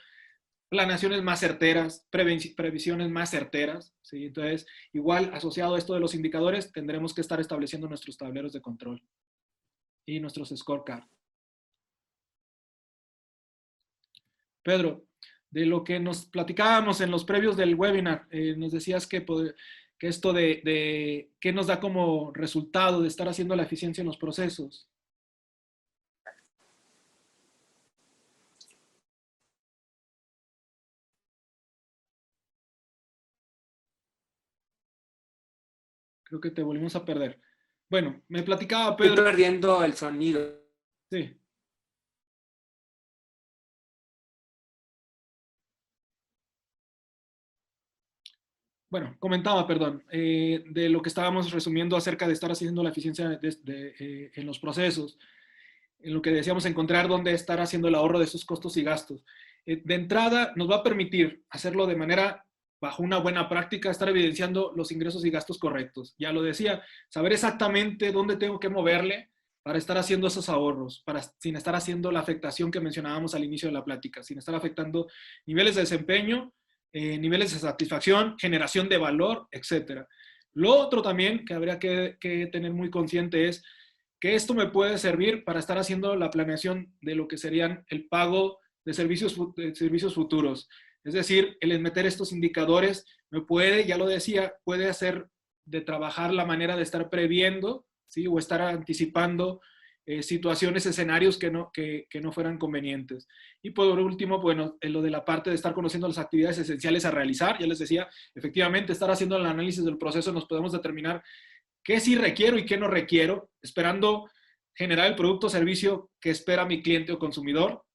planeaciones más certeras, previsiones más certeras, ¿sí? Entonces, igual asociado a esto de los indicadores, tendremos que estar estableciendo nuestros tableros de control y nuestros scorecards. Pedro, de lo que nos platicábamos en los previos del webinar, nos decías que esto de qué nos da como resultado de estar haciendo la eficiencia en los procesos. Creo que te volvimos a perder. Bueno, me platicaba Pedro. Estoy perdiendo el sonido. Sí. Bueno, comentaba, perdón, de lo que estábamos resumiendo acerca de estar haciendo la eficiencia en los procesos, en lo que decíamos encontrar dónde estar haciendo el ahorro de esos costos y gastos. De entrada, nos va a permitir hacerlo de manera bajo una buena práctica, estar evidenciando los ingresos y gastos correctos. Ya lo decía, saber exactamente dónde tengo que moverle para estar haciendo esos ahorros, sin estar haciendo la afectación que mencionábamos al inicio de la plática, sin estar afectando niveles de desempeño, niveles de satisfacción, generación de valor, etc. Lo otro también que habría que tener muy consciente es que esto me puede servir para estar haciendo la planeación de lo que serían el pago de servicios futuros. Es decir, el meter estos indicadores me puede, ya lo decía, puede hacer de trabajar la manera de estar previendo, ¿sí?, o estar anticipando situaciones, escenarios que no fueran convenientes. Y por último, bueno, en lo de la parte de estar conociendo las actividades esenciales a realizar, ya les decía, efectivamente, estar haciendo el análisis del proceso nos podemos determinar qué sí requiero y qué no requiero, esperando generar el producto o servicio que espera mi cliente o consumidor.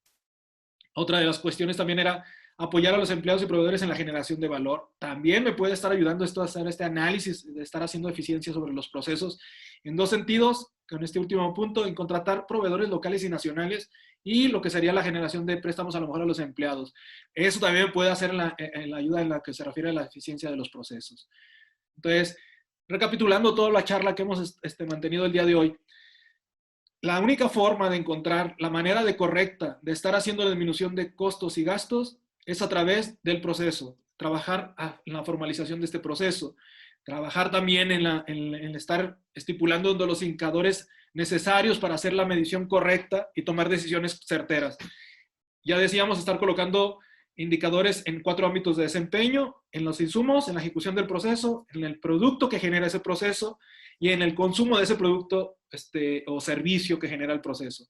Otra de las cuestiones también era apoyar a los empleados y proveedores en la generación de valor. También me puede estar ayudando esto a hacer este análisis, de estar haciendo eficiencia sobre los procesos en dos sentidos, con este último punto, en contratar proveedores locales y nacionales y lo que sería la generación de préstamos a lo mejor a los empleados. Eso también puede hacer en la ayuda en la que se refiere a la eficiencia de los procesos. Entonces, recapitulando toda la charla que hemos mantenido el día de hoy, la única forma de encontrar la manera correcta de estar haciendo la disminución de costos y gastos es a través del proceso, trabajar en la formalización de este proceso, trabajar también en estar estipulando los indicadores necesarios para hacer la medición correcta y tomar decisiones certeras. Ya decíamos, estar colocando indicadores en 4 ámbitos de desempeño: en los insumos, en la ejecución del proceso, en el producto que genera ese proceso y en el consumo de ese producto o servicio que genera el proceso.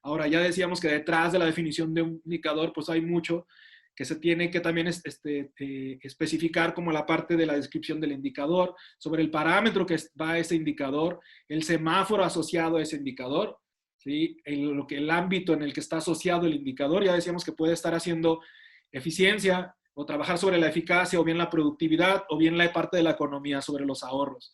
Ahora, ya decíamos que detrás de la definición de un indicador, pues hay mucho que se tiene que también especificar como la parte de la descripción del indicador, sobre el parámetro que va a ese indicador, el semáforo asociado a ese indicador, ¿sí? El ámbito en el que está asociado el indicador. Ya decíamos que puede estar haciendo eficiencia o trabajar sobre la eficacia o bien la productividad o bien la parte de la economía sobre los ahorros.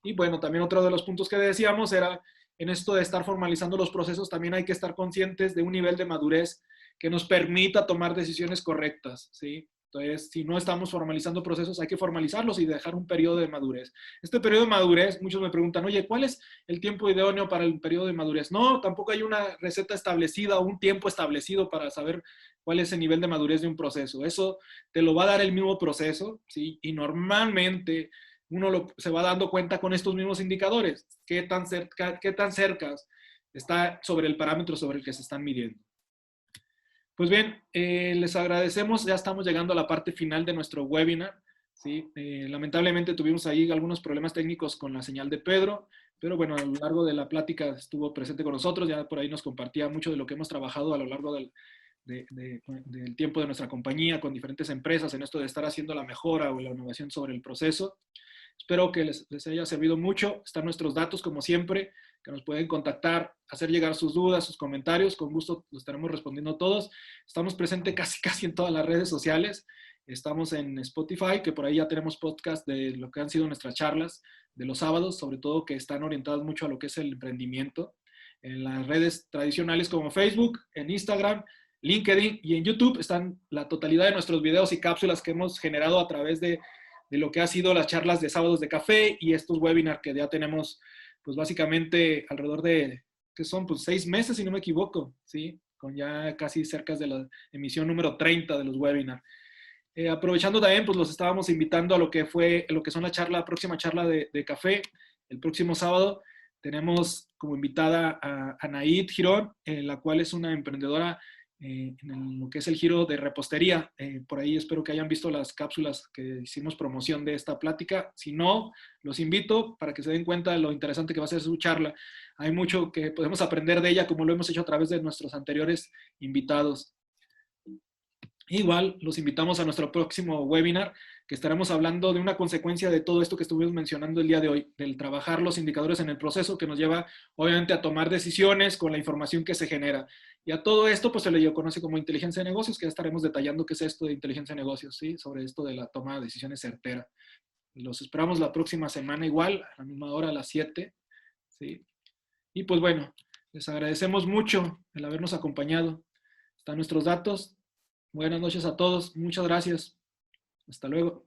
Y bueno, también otro de los puntos que decíamos era en esto de estar formalizando los procesos, también hay que estar conscientes de un nivel de madurez que nos permita tomar decisiones correctas, ¿sí? Entonces, si no estamos formalizando procesos, hay que formalizarlos y dejar un periodo de madurez. Este periodo de madurez, muchos me preguntan, oye, ¿cuál es el tiempo idóneo para el periodo de madurez? No, tampoco hay una receta establecida o un tiempo establecido para saber cuál es el nivel de madurez de un proceso. Eso te lo va a dar el mismo proceso, ¿sí? Y normalmente uno se va dando cuenta con estos mismos indicadores, qué tan cerca está sobre el parámetro sobre el que se están midiendo. Pues bien, les agradecemos, ya estamos llegando a la parte final de nuestro webinar, ¿sí? Lamentablemente tuvimos ahí algunos problemas técnicos con la señal de Pedro, pero bueno, a lo largo de la plática estuvo presente con nosotros, ya por ahí nos compartía mucho de lo que hemos trabajado a lo largo del tiempo de nuestra compañía con diferentes empresas en esto de estar haciendo la mejora o la innovación sobre el proceso. Espero que les haya servido mucho. Están nuestros datos, como siempre, que nos pueden contactar, hacer llegar sus dudas, sus comentarios. Con gusto los estaremos respondiendo todos. Estamos presentes casi en todas las redes sociales. Estamos en Spotify, que por ahí ya tenemos podcast de lo que han sido nuestras charlas de los sábados, sobre todo que están orientadas mucho a lo que es el emprendimiento. En las redes tradicionales como Facebook, en Instagram, LinkedIn y en YouTube están la totalidad de nuestros videos y cápsulas que hemos generado a través de lo que ha sido las charlas de sábados de café y estos webinars que ya tenemos, pues básicamente alrededor de, que son pues 6 meses, si no me equivoco, ¿sí? Con ya casi cerca de la emisión número 30 de los webinars. Aprovechando también, pues los estábamos invitando a lo que son la próxima charla de café, el próximo sábado. Tenemos como invitada a Anaid Girón, la cual es una emprendedora en lo que es el giro de repostería. Por ahí espero que hayan visto las cápsulas que hicimos promoción de esta plática. Si no, los invito para que se den cuenta de lo interesante que va a ser su charla. Hay mucho que podemos aprender de ella, como lo hemos hecho a través de nuestros anteriores invitados. Igual, los invitamos a nuestro próximo webinar, que estaremos hablando de una consecuencia de todo esto que estuvimos mencionando el día de hoy, del trabajar los indicadores en el proceso, que nos lleva obviamente a tomar decisiones con la información que se genera. Y a todo esto pues se le conoce como inteligencia de negocios, que ya estaremos detallando qué es esto de inteligencia de negocios, ¿sí? Sobre esto de la toma de decisiones certera. Los esperamos la próxima semana igual, a la misma hora, a las 7, ¿sí? Y pues bueno, les agradecemos mucho el habernos acompañado. Están nuestros datos. Buenas noches a todos. Muchas gracias. Hasta luego.